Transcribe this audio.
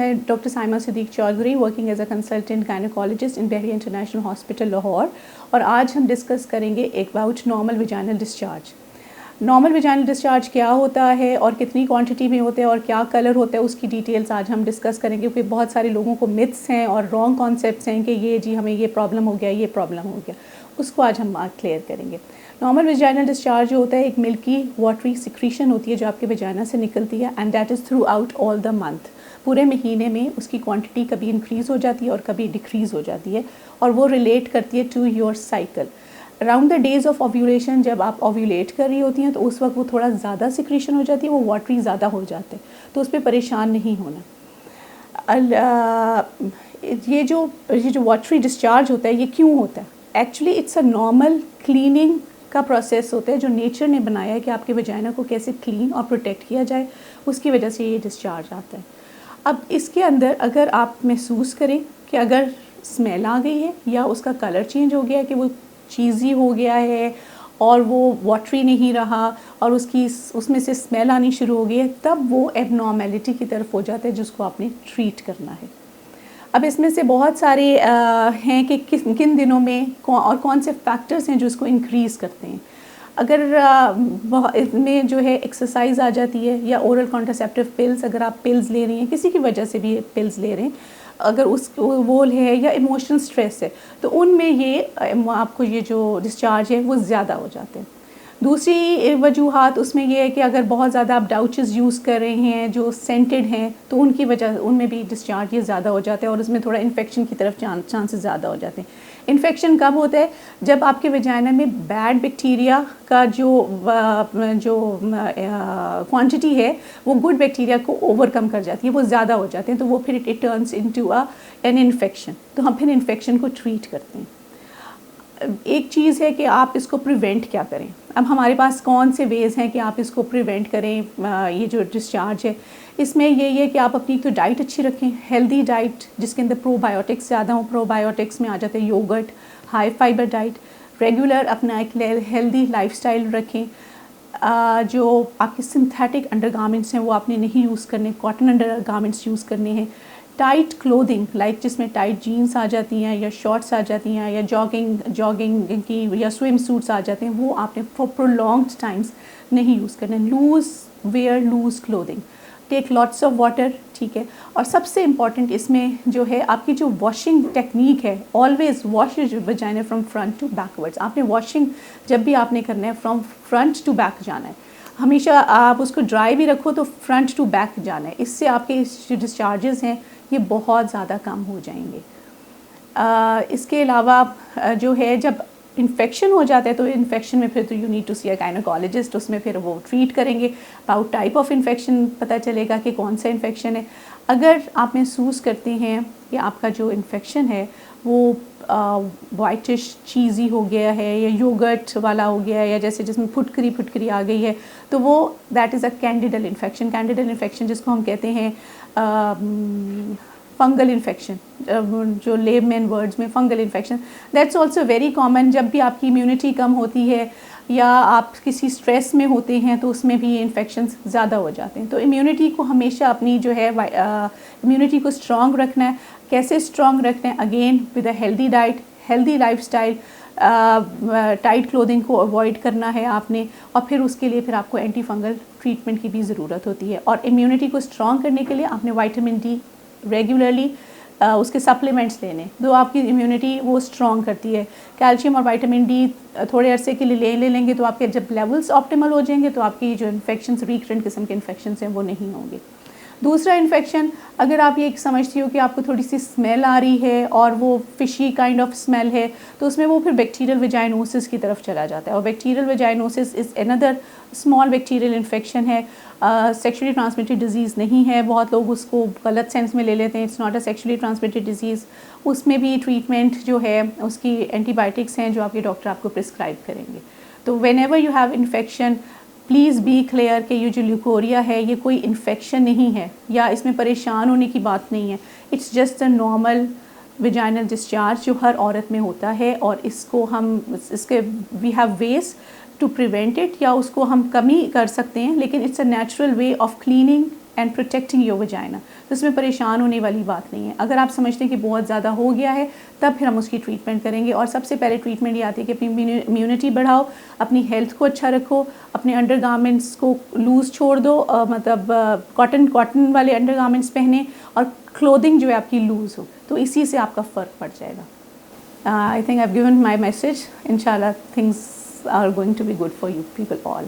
है doctor Saima Siddiq Chaudhry, working as a consultant gynaecologist in Delhi International Hospital Lahore. और आज हम डिस्कस करेंगे about normal vaginal discharge. Normal vaginal discharge क्या होता है और कितनी क्वांटिटी में होते हैं और क्या कलर होता है, उसकी डिटेल्स आज हम डिस्कस करेंगे, क्योंकि बहुत सारे लोगों को मिथ्स हैं और रॉन्ग कॉन्सेप्ट्स हैं कि ये जी हमें ये प्रॉब्लम हो गया, ये प्रॉब्लम हो गया, उसको आज हम क्लियर करेंगे। नॉर्मल विजाइनल डिस्चार्ज जो होता है एक मिल्की वाटरी सिक्रीशन होती है जो आपके विजाइना से निकलती है, and that is through out all the month. पूरे महीने में उसकी क्वांटिटी कभी इंक्रीज़ हो जाती है और कभी डिक्रीज़ हो जाती है, और वो रिलेट करती है to your cycle. Around the days of ovulation, जब आप ओव्यूलेट कर रही होती हैं तो उस वक्त वो थोड़ा ज़्यादा सिक्रीशन हो जाती है, वो वाटरी ज़्यादा हो जाते हैं, तो उस पर परेशान नहीं होना। ये जो वाटरी डिस्चार्ज होता है ये क्यों होता है? Actually it's a normal cleaning का प्रोसेस होता है जो नेचर ने बनाया है कि आपके वजाइना को कैसे क्लीन और प्रोटेक्ट किया जाए, उसकी वजह से ये डिस्चार्ज आता है। अब इसके अंदर अगर आप महसूस करें कि अगर स्मेल आ गई है या उसका कलर चेंज हो गया है, कि वो चीज़ी हो गया है और वो वाटरी नहीं रहा और उसमें से स्मेल आनी शुरू हो गई है, तब वो एबनॉर्मेलिटी की तरफ हो जाता है जिसको आपने ट्रीट करना है। अब इसमें से बहुत सारे हैं कि किन दिनों में और कौन से फैक्टर्स हैं जो इसको इंक्रीज़ करते हैं। अगर इसमें जो है एक्सरसाइज आ जाती है या ओरल कॉन्ट्रासेप्टिव पिल्स, अगर आप पिल्स ले रही हैं, किसी की वजह से भी पिल्स ले रहे हैं, अगर वो है या इमोशनल स्ट्रेस है, तो उनमें ये आपको ये जो डिस्चार्ज है वो ज़्यादा हो जाते हैं। दूसरी वजूहात उसमें ये है कि अगर बहुत ज़्यादा आप डाउचेस यूज़ कर रहे हैं जो सेंटेड हैं, तो उनकी वजह उनमें भी डिस्चार्ज ये ज़्यादा हो जाता है और उसमें थोड़ा इन्फेक्शन की तरफ चांसेस ज़्यादा हो जाते हैं। इन्फेक्शन कब होता है? जब आपके वजाइना में बैड बैक्टीरिया का जो क्वांटिटी है वो गुड बैक्टीरिया को ओवरकम कर जाती है, वो ज़्यादा हो जाते हैं, तो वो फिर it turns into an infection, तो हम फिर इन्फेक्शन को ट्रीट करते हैं। एक चीज़ है कि आप इसको प्रिवेंट क्या करें। अब हमारे पास कौन से वेज़ हैं कि आप इसको प्रिवेंट करें ये जो डिस्चार्ज है। इसमें ये है कि आप अपनी तो डाइट अच्छी रखें, हेल्दी डाइट जिसके अंदर प्रोबायोटिक्स ज़्यादा हो। प्रोबायोटिक्स में आ जाते हैं yogurt, high fibre diet. Regular अपना एक हेल्दी लाइफस्टाइल रखें। जो आपके सिंथेटिक अंडरगारमेंट्स हैं वो आपने नहीं यूज़ करने, कॉटन अंडरगारमेंट्स यूज़ करने हैं। टाइट क्लोथिंग लाइक जिसमें टाइट जीन्स आ जाती हैं या शॉर्ट्स आ जाती हैं या जॉगिंग की या स्विम सूट्स आ जाते हैं, वो आपने फॉर प्रोलॉन्ग्ड टाइम्स नहीं यूज़ करने। Loose wear loose clothing, take lots of water, ठीक है। और सबसे इम्पॉर्टेंट इसमें जो है आपकी जो वॉशिंग टेक्निक है, always wash your vagina from front to backwards. आपने वॉशिंग जब भी आपने करना है फ्रॉम फ्रंट टू बैक जाना है, हमेशा आप उसको ड्राई भी रखो तो फ्रंट टू बैक जाना है। इससे आपके जो डिस्चार्जेस हैं ये बहुत ज़्यादा कम हो जाएंगे। इसके अलावा जो है जब इन्फेक्शन हो जाता है तो इन्फेक्शन में फिर तो you need to see a gynaecologist, उसमें फिर वो ट्रीट करेंगे। अबाउट टाइप ऑफ इन्फेक्शन पता चलेगा कि कौन सा इन्फेक्शन है। अगर आप महसूस करते हैं कि आपका जो इन्फेक्शन है वो वाइटिश चीज़ी हो गया है या योगर्ट वाला हो गया है या जैसे जिसमें फुटकरी आ गई है, तो वो that is a candidal infection. Candidal infection जिसको हम कहते हैं फंगल इन्फेक्शन, जो लेमैन वर्ड्स में fungal infection, that's also very common. जब भी आपकी इम्यूनिटी कम होती है या आप किसी स्ट्रेस में होते हैं तो उसमें भी इन्फेक्शंस ज़्यादा हो जाते हैं। तो इम्यूनिटी को हमेशा अपनी जो है इम्यूनिटी को स्ट्रॉन्ग रखना है। कैसे स्ट्रॉन्ग रखना है? Again with a healthy diet, healthy lifestyle, tight clothing को अवॉइड करना है आपने, और फिर उसके लिए फिर आपको एंटी फंगल ट्रीटमेंट की भी ज़रूरत होती है। और इम्यूनिटी को स्ट्रॉन्ग करने के लिए आपने विटामिन डी रेगुलरली उसके सप्लीमेंट्स लेने, जो आपकी इम्यूनिटी वो स्ट्रॉन्ग करती है। कैल्शियम और विटामिन डी थोड़े अरसे के लिए ले लेंगे तो आपके जब लेवल्स ऑप्टिमल हो जाएंगे तो आपकी जो इन्फेक्शंस, रिकरेंट किस्म के इन्फेक्शंस हैं वो नहीं होंगे। दूसरा इन्फेक्शन, अगर आप ये समझती हो कि आपको थोड़ी सी स्मेल आ रही है और वो फिशी काइंड ऑफ स्मेल है, तो उसमें वो फिर बैक्टीरियल वेजाइनोसिस की तरफ चला जाता है। और bacterial vaginosis is another small bacterial infection है, सेक्शुअली ट्रांसमिटेड डिजीज़ नहीं है। बहुत लोग उसको गलत सेंस में ले लेते हैं, it's not a sexually transmitted disease. उसमें भी ट्रीटमेंट जो है उसकी एंटीबायोटिक्स हैं जो आपके डॉक्टर आपको प्रिस्क्राइब करेंगे। तो when ever you have infection, please be clear कि ये जो ल्यूकोरिया है ये कोई इन्फेक्शन नहीं है या इसमें परेशान होने की बात नहीं है। It's just a normal vaginal discharge जो हर औरत में होता है, और इसको हम इसके we have ways to prevent it, या उसको हम कमी कर सकते हैं, लेकिन it's a natural way of cleaning and protecting your vagina. तो इसमें परेशान होने वाली बात नहीं है। अगर आप समझते हैं कि बहुत ज़्यादा हो गया है तब फिर हम उसकी ट्रीटमेंट करेंगे। और सबसे पहले ट्रीटमेंट ये आती है कि अपनी इम्यूनिटी बढ़ाओ, अपनी हेल्थ को अच्छा रखो, अपने अंडर गारमेंट्स को लूज़ छोड़ दो, मतलब कॉटन वाले अंडर गारमेंट्स पहने, और क्लोथिंग जो है आपकी लूज़ हो, तो इसी से आपका फ़र्क पड़ जाएगा। I think I have given my message. इंशाल्लाह things are going to be good for you people all.